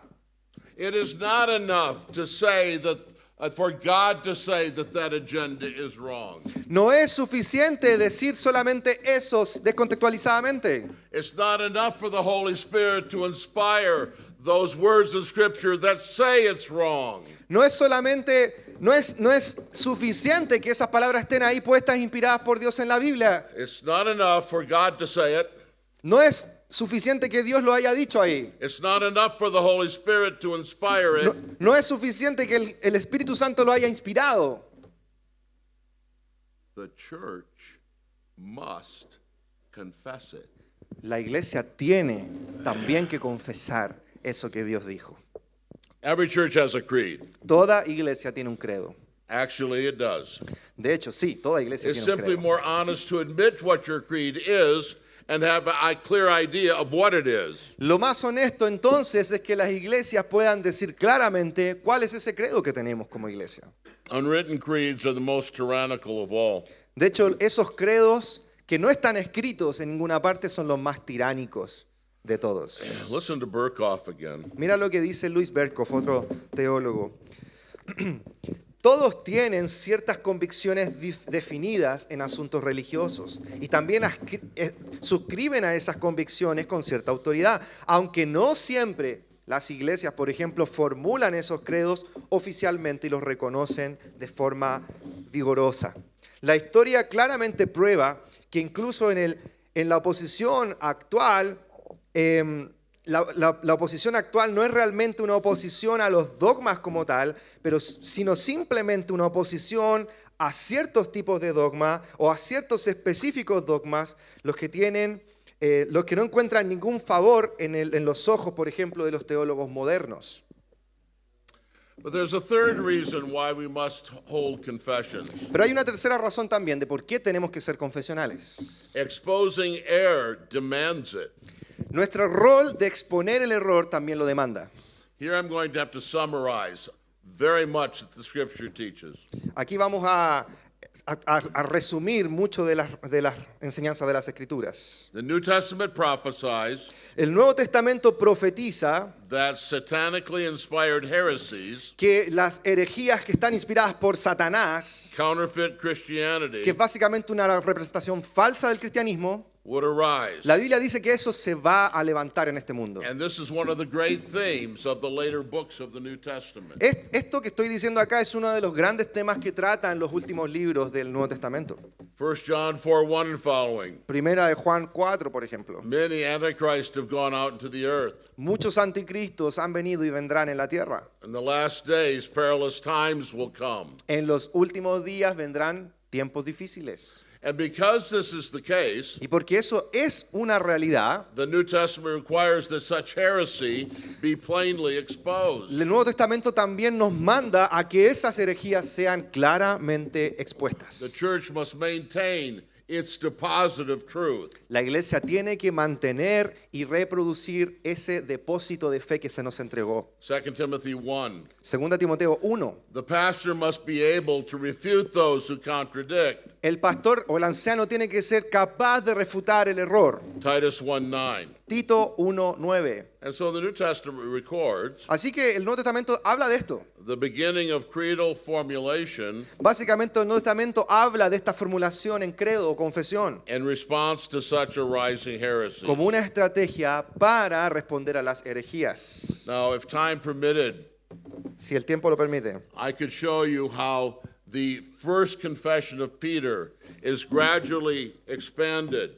It is not enough to say that, for God to say that agenda is wrong. No es suficiente decir solamente eso descontextualizadamente. It's not enough for the Holy Spirit to inspire those words of Scripture that say it's wrong. No es suficiente que esas palabras estén ahí puestas inspiradas por Dios en la Biblia. It's not enough for God to say it. No es suficiente que Dios lo haya dicho ahí. It's not enough for the Holy Spirit to inspire it. No es suficiente que el Espíritu Santo lo haya inspirado. The church must confess it. La iglesia tiene también que confesar eso que Dios dijo. Every church has a creed. Toda iglesia tiene un credo. Actually, it does. De hecho, sí, toda iglesia It's tiene un simply credo. more honest to admit what your creed is and have a clear idea of what it is. Lo más honesto entonces es que las iglesias puedan decir claramente cuál es ese credo que tenemos como iglesia. Unwritten creeds are the most tyrannical of all. De hecho, esos credos que no están escritos en ninguna parte son los más tiránicos de todos. Listen to Berkhoff again. Mira lo que dice Louis Berkhoff, otro teólogo. Todos tienen ciertas convicciones definidas en asuntos religiosos y también suscriben a esas convicciones con cierta autoridad, aunque no siempre las iglesias, por ejemplo, formulan esos credos oficialmente y los reconocen de forma vigorosa. La historia claramente prueba que incluso en la oposición actual, la oposición actual no es realmente una oposición a los dogmas como tal, sino simplemente una oposición a ciertos tipos de dogmas o a ciertos específicos dogmas, los que no encuentran ningún favor en los ojos, por ejemplo, de los teólogos modernos. But there's a third reason why we must hold confessions. Pero hay una tercera razón también de por qué tenemos que ser confesionales. Exposing error demands it. Nuestro rol de exponer el error también lo demanda. Here I'm going to have to summarize very much that the Scripture teaches. Aquí vamos a resumir mucho de las enseñanzas de las Escrituras. The New Testament prophesies El Nuevo Testamento profetiza that satanically inspired heresies, que las herejías que están inspiradas por Satanás, counterfeit Christianity, que es básicamente una representación falsa del cristianismo, would arise. la Biblia dice que eso se va a levantar en este mundo. And this is one of the great themes of the later books of the New Testament. Esto que estoy diciendo acá es uno de los grandes temas que tratan los últimos libros del Nuevo Testamento. 1 John 4:1 and following. Primera de Juan 4, por ejemplo. Many antichrists have gone out into the earth. Muchos anticristos han venido y vendrán en la tierra. In the last days, perilous times will come. En los últimos días vendrán tiempos difíciles. And because this is the case, Y porque eso es una realidad, the New Testament requires that such heresy be plainly exposed. el Nuevo Testamento también nos manda a que esas herejías sean claramente The expuestas. church must maintain its deposit of truth. La iglesia tiene que mantener y reproducir ese depósito de fe que se nos entregó. 2 Timothy 1. 2 Timoteo 1. The pastor must be able to refute those who contradict. El pastor o el anciano tiene que ser capaz de refutar el error. Titus 1:9. Tito 1:9. And so the New Testament records Así que el Nuevo Testamento habla de esto. the beginning of creedal formulation Básicamente el Nuevo Testamento habla de esta formulación en credo o confesión in response to such a rising heresy. como una estrategia para responder a las herejías. Now, if time permitted, Si el tiempo lo permite. I could show you how the first confession of Peter is gradually expanded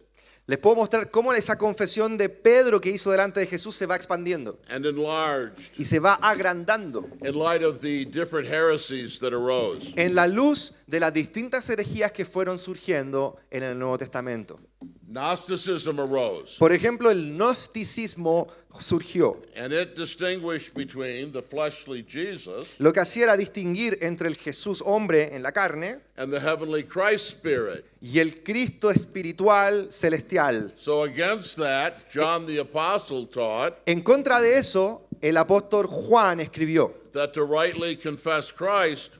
Les puedo mostrar cómo esa confesión de Pedro que hizo delante de Jesús se va expandiendo and enlarged y se va agrandando in light of the different heresies that arose. en la luz de las distintas herejías que fueron surgiendo en el Nuevo Testamento. Gnosticism arose, Por ejemplo, el gnosticismo surgió. and it distinguished between the fleshly Jesus Lo que hacía era distinguir entre el Jesús hombre en la carne and the heavenly Christ spirit. y el Cristo espiritual celestial. So against that, John the Apostle taught En contra de eso, el apóstol Juan escribió that to rightly confess Christ,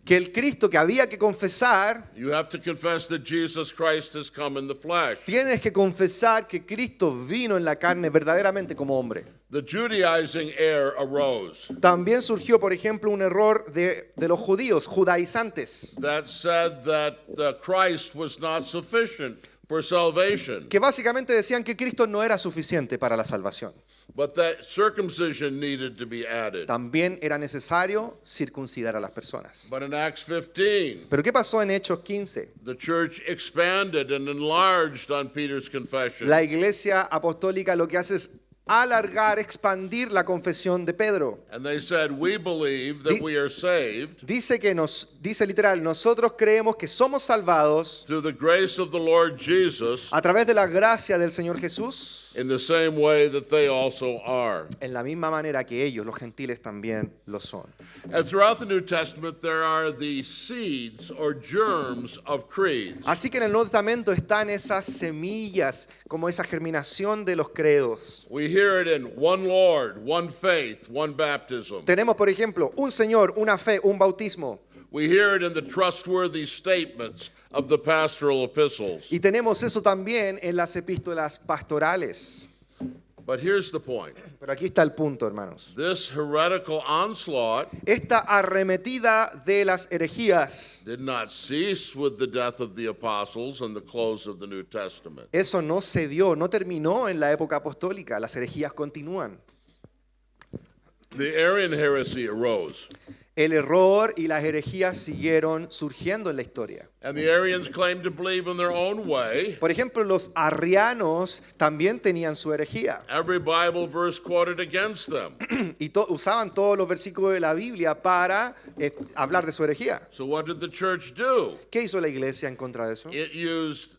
que el Cristo que había que confesar, you have to confess that Jesus Christ has come in the flesh. tienes que confesar que Cristo vino en la carne verdaderamente como hombre. The Judaizing error arose También surgió, por ejemplo, un error de los judíos, judaizantes, that said that Christ was not sufficient for salvation, que básicamente decían que Cristo no era suficiente para la salvación. but that circumcision needed to be added. También era necesario circuncidar a las personas. But in Acts 15, Pero ¿qué pasó en Hechos 15? the church expanded and enlarged on Peter's confession. La iglesia apostólica lo que hace es alargar, expandir la confesión de Pedro. And they said, we believe that we are saved Dice literal, nosotros creemos que somos salvados through the grace of the Lord Jesus a través de la gracia del Señor Jesús, in the same way that they also are. en la misma manera que ellos, los gentiles, también lo son. And throughout the New Testament, there are the seeds or germs of creeds. Así que en el Nuevo Testamento están esas semillas, como esa germinación de los credos. We hear it in one Lord, one faith, one baptism. Tenemos, por ejemplo, un Señor, una fe, un bautismo. We hear it in the trustworthy statements of the pastoral epistles. Y tenemos eso también en las epístolas pastorales. But here's the point. Pero aquí está el punto, hermanos. This heretical onslaught Esta arremetida de las herejías, did not cease with the death of the apostles and the close of the New Testament. eso no se dio, no terminó en la época apostólica. Las herejías continúan. The Arian heresy arose, El error y las herejías siguieron surgiendo en la historia. and the Arians claimed to believe in their own way. Por ejemplo, los arrianos también tenían su herejía Every Bible verse quoted against them. y usaban todos los versículos de la Biblia para hablar de su herejía. So what did the church do? ¿Qué hizo la iglesia en contra de eso? It used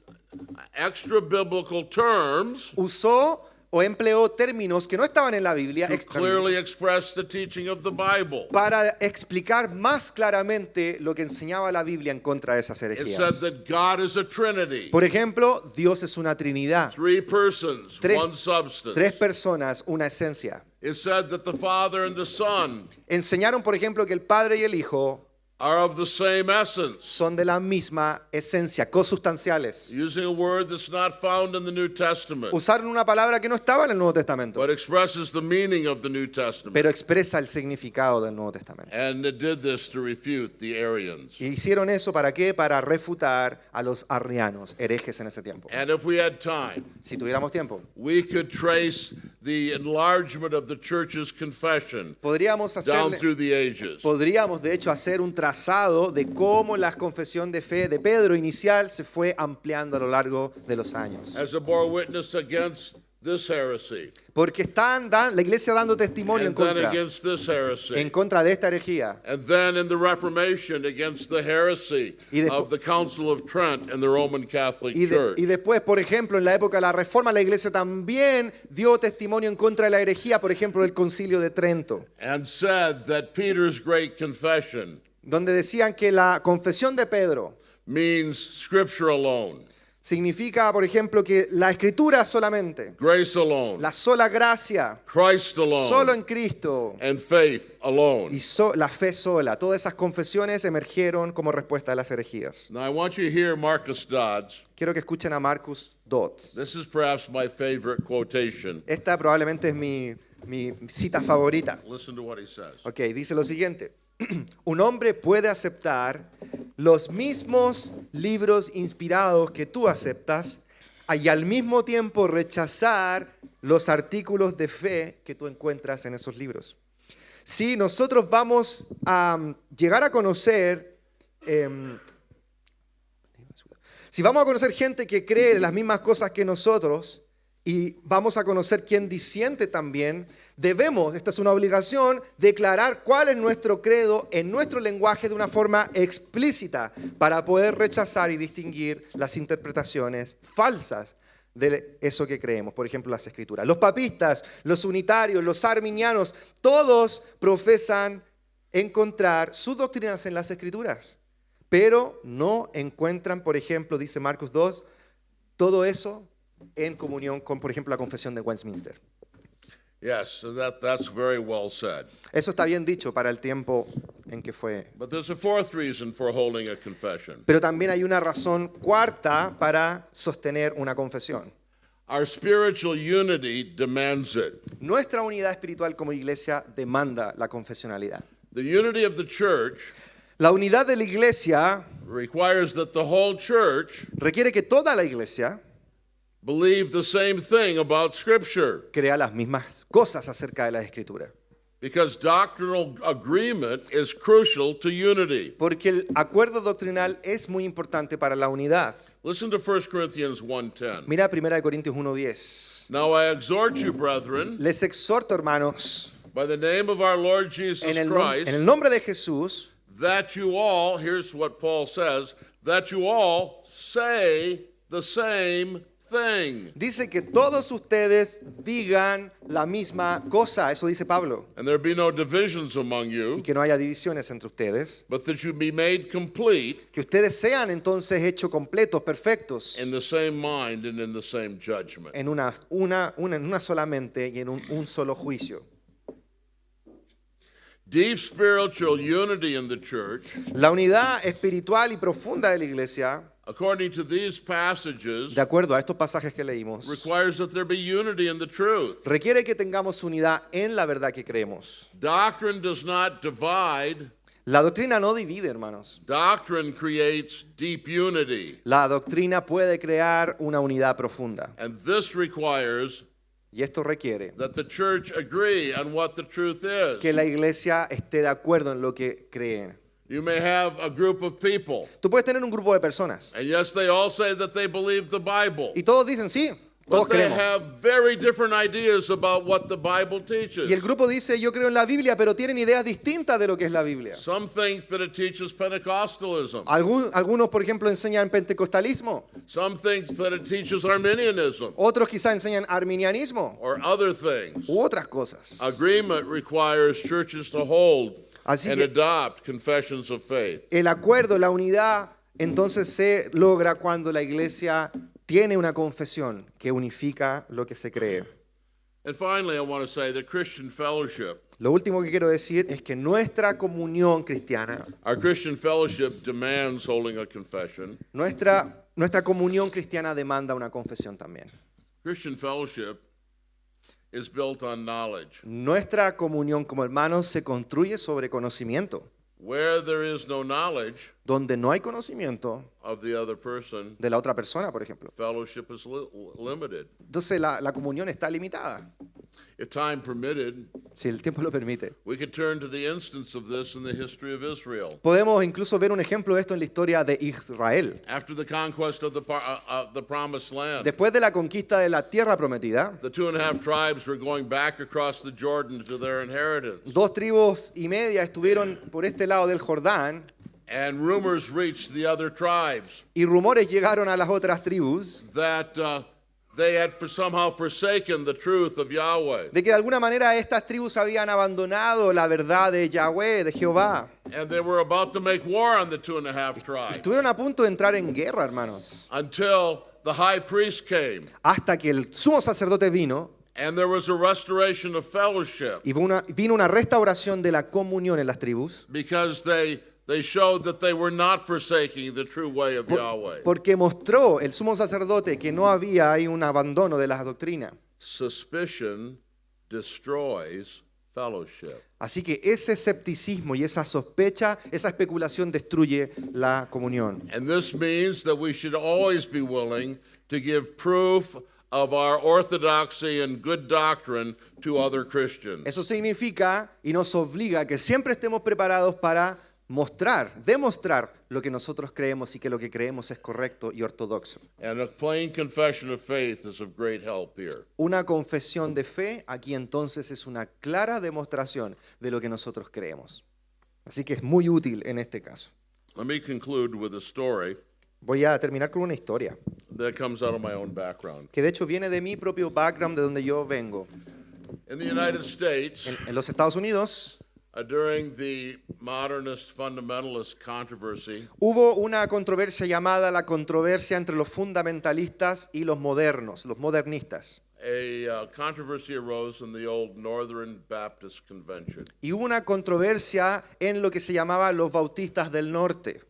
extra biblical terms Usó o empleó términos que no estaban en la Biblia to clearly express the teaching of the Bible. para explicar más claramente lo que enseñaba la Biblia en contra de esas It said herejías. that God is a Trinity, Por ejemplo, Dios es una Trinidad, 3 persons, Tres- one substance. tres personas, una esencia. It said that the Father and the Son Enseñaron, por ejemplo, que el Padre y el Hijo are of the same essence, son de la misma esencia, consustanciales. using a word that's not found in the New Testament, Usaron una palabra que no estaba en el Nuevo Testamento, but expresses the meaning of the New Testament. pero expresa el significado del Nuevo Testamento. And it did this to refute the Arians. Y hicieron eso ¿para qué? Para refutar a los arrianos, herejes en ese tiempo. And if we had time, Si tuviéramos tiempo, we could trace the enlargement of the church's confession podríamos down through the ages. de hecho hacer un trazado de cómo la confesión de fe de Pedro inicial se fue ampliando a lo largo de los años. As it bore witness against this heresy, Porque la iglesia dando testimonio and then en against this heresy, contra de esta herejía. and then in the Reformation against the heresy Y despu- of the Council of Trent and the Roman Catholic Church. Y después, por ejemplo, en la época de la Reforma, la iglesia también dio testimonio en contra de la herejía, por ejemplo, del Concilio de Trento, And said that Peter's great confession donde decían que la confesión de Pedro means Scripture alone, significa, por ejemplo, que la escritura solamente, grace alone, la sola gracia, Christ alone, solo en Cristo and faith alone. y la fe sola. Todas esas confesiones emergieron como respuesta a las herejías. Now I want you to hear Marcus Dodds. Quiero que escuchen a Marcus Dodds. This is perhaps my favorite quotation. Esta probablemente es mi cita favorita. Listen to what he says. Ok, dice lo siguiente. Un hombre puede aceptar los mismos libros inspirados que tú aceptas y al mismo tiempo rechazar los artículos de fe que tú encuentras en esos libros. Si nosotros vamos a llegar a conocer, si vamos a conocer gente que cree las mismas cosas que nosotros, y vamos a conocer quién disiente también, debemos, esta es una obligación, declarar cuál es nuestro credo en nuestro lenguaje de una forma explícita para poder rechazar y distinguir las interpretaciones falsas de eso que creemos, por ejemplo, las escrituras. Los papistas, los unitarios, los arminianos, todos profesan encontrar sus doctrinas en las escrituras, pero no encuentran, por ejemplo, dice Marcos 2, todo eso en comunión con, por ejemplo, la confesión de Westminster. Yes, and that's very well said. Eso está bien dicho para el tiempo en que fue. But there's a fourth reason for holding a confession. Pero también hay una razón cuarta para sostener una confesión. Our spiritual unity demands it. Nuestra unidad espiritual como iglesia demanda la confesionalidad. The unity of the church La unidad de la iglesia requires that the whole church requiere que toda la iglesia believe the same thing about Scripture, crea las mismas cosas acerca de la escritura. because doctrinal agreement is crucial to unity. Porque el acuerdo doctrinal es muy importante para la unidad. Listen to 1 Corinthians 1:10. Mira 1 Corintios 1:10. Now I exhort you, brethren, Les exhorto, hermanos, by the name of our Lord Jesus en el Christ, nombre de Jesús, that you all, here's what Paul says, that you all say the same thing. dice que todos ustedes digan la misma cosa. Eso dice Pablo. And there be no divisions among Y you, que no haya divisiones entre ustedes. but that you be made complete Que ustedes sean entonces hechos completos, perfectos, in the same mind and in the same judgment. en una sola mente y en un solo juicio. Deep spiritual unity in the church, La unidad espiritual y profunda de la iglesia, according to these passages, de acuerdo a estos pasajes que leímos, requires that there be unity in the truth. requiere que tengamos unidad en la verdad que creemos. Doctrine does not divide. La doctrina no divide, hermanos. Doctrine creates deep unity. La doctrina puede crear una unidad profunda. And this requires Y esto requiere that the church agree on what the truth is. que la iglesia esté de acuerdo en lo que creen. You may have a group of people, Tú puedes tener un grupo de personas and yes, they all say that they believe the Bible, y todos dicen, sí, Todos But they creemos. have very different ideas about what the Bible teaches. Y el grupo dice, yo creo en la Biblia, pero tienen ideas distintas de lo que es la Biblia. Some think that it teaches Pentecostalism. Algunos, por ejemplo, enseñan pentecostalismo. Some think that it teaches Arminianism Otros quizás enseñan arminianismo or other things. u otras cosas. Agreement requires churches to hold Así and que adopt confessions of faith. el acuerdo, la unidad, entonces se logra cuando la iglesia tiene una confesión que unifica lo que se cree. And finally, I want to say that Christian fellowship, Lo último que quiero decir es que nuestra comunión cristiana, our Christian fellowship demands holding a confession. nuestra comunión cristiana demanda una confesión también. Christian fellowship is built on knowledge. Nuestra comunión como hermanos se construye sobre conocimiento. Where there is no knowledge Donde no hay conocimiento of the other person, de la otra persona, por ejemplo. fellowship is limited. Entonces la comunión está limitada. If time permitted, Si el tiempo lo permite. we could turn to the instance of this in the history of Israel. Podemos incluso ver un ejemplo de esto en la historia de Israel. After the conquest of the promised land, Después de la conquista de la tierra prometida, the 2.5 tribes were going back across the Jordan to their inheritance. 2 tribus y media estuvieron por este lado del Jordán And rumors reached the other tribes y rumores llegaron a las otras tribus that they had somehow forsaken the truth of Yahweh. de que de alguna manera estas tribus habían abandonado la verdad de Yahweh, de Jehová. And they were about to make war on the 2.5 tribes Estuvieron a punto de entrar en guerra, hermanos, until the high priest came. hasta que el sumo sacerdote vino And there was a restoration of fellowship y vino una restauración de la comunión en las tribus. because they showed that they were not forsaking the true way of Yahweh. Porque mostró el sumo sacerdote que no había ahí un abandono de las doctrinas. Suspicion destroys fellowship. Así que ese escepticismo y esa sospecha, esa especulación destruye la comunión. And this means that we should always be willing to give proof of our orthodoxy and good doctrine to other Christians. Eso significa y nos obliga a que siempre estemos preparados para demostrar lo que nosotros creemos y que lo que creemos es correcto y ortodoxo. And a plain confession of faith is of great help here. Una confesión de fe aquí entonces es una clara demostración de lo que nosotros creemos. Así que es muy útil en este caso. Let me conclude with a story Voy a terminar con una historia that comes out of my own background. que de hecho viene de mi propio background, de donde yo vengo. In the United States, En los Estados Unidos during the modernist fundamentalist controversy, hubo una controversia llamada la controversia entre los fundamentalistas y los modernos, los modernistas. a controversy arose in the old Northern Baptist Convention. Y hubo una controversia en lo que se llamaba los bautistas del norte.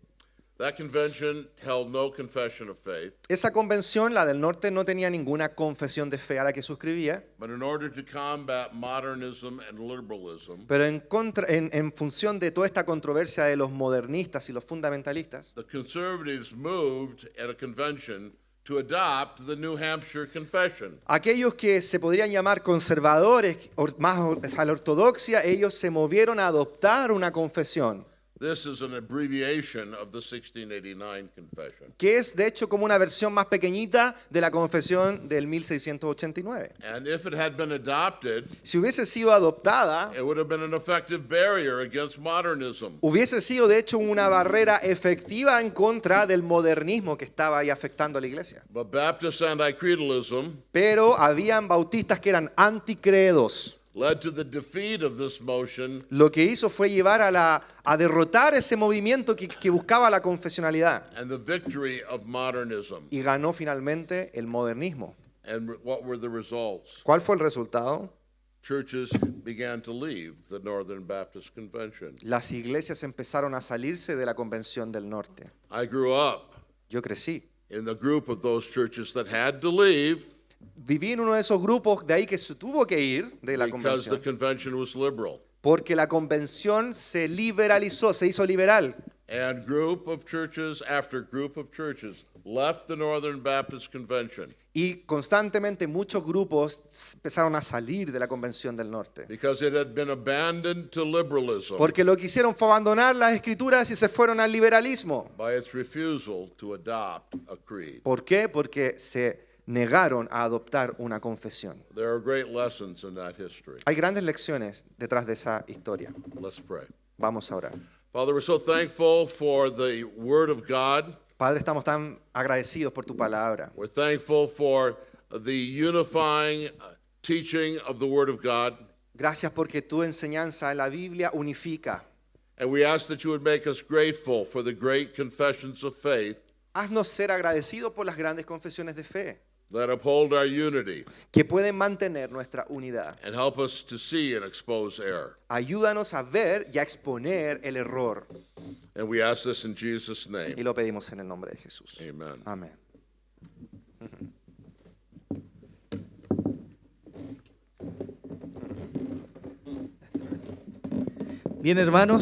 That convention held no confession of faith, Esa convención, la del norte, no tenía ninguna confesión de fe a la que suscribía, but in order to combat modernism and liberalism, pero en función de toda esta controversia de los modernistas y los fundamentalistas, the conservatives moved at a convention to adopt the New Hampshire Confession. aquellos que se podrían llamar conservadores, más a la ortodoxia, ellos se movieron a adoptar una confesión, This is an abbreviation of the 1689 Confession. que es de hecho como una versión más pequeñita de la confesión del 1689. And if it had been adopted, Si hubiese sido adoptada, it would have been an effective barrier against modernism. hubiese sido de hecho una barrera efectiva en contra del modernismo que estaba ahí afectando a la iglesia. But Baptist anti-creedalism Pero habían bautistas que eran anticredos. led to the defeat of this motion Lo que hizo fue llevar a derrotar ese movimiento que buscaba la confesionalidad. and the victory of modernism. Y ganó finalmente el modernismo. And what were the results? ¿Cuál fue el resultado? Churches began to leave the Northern Baptist Convention. Las iglesias empezaron a salirse de la convención del norte. I grew up Yo crecí. in the group of those churches that had to leave Viví en uno de esos grupos de ahí que se tuvo que ir de la because the convención. convention was liberal. Porque la convención se liberalizó, se hizo liberal. And group of churches after group of churches left the Northern Baptist Convention Y constantemente muchos grupos empezaron a salir de la convención del norte. because it had been abandoned to liberalism Porque lo que hicieron fue abandonar las escrituras y se fueron al liberalismo. by its refusal to adopt a creed. ¿Por qué? Porque se negaron a adoptar una confesión. There are great lessons in that history. Hay grandes lecciones detrás de esa historia. Let's pray. Vamos a orar. Father, we're so thankful for the Word of God. Padre, estamos tan agradecidos por tu palabra. We're thankful for the unifying teaching of the Word of God. Gracias porque tu enseñanza en la Biblia unifica. And we ask that you would make us grateful for the great confessions of faith Haznos ser agradecidos por las grandes confesiones de fe that uphold our unity que pueden mantener nuestra unidad. and help us to see and expose error. Ayúdanos a ver y a exponer el error. And we ask this in Jesus' Y name. lo pedimos en el nombre de Jesús. Amen. Amén. Bien, hermanos.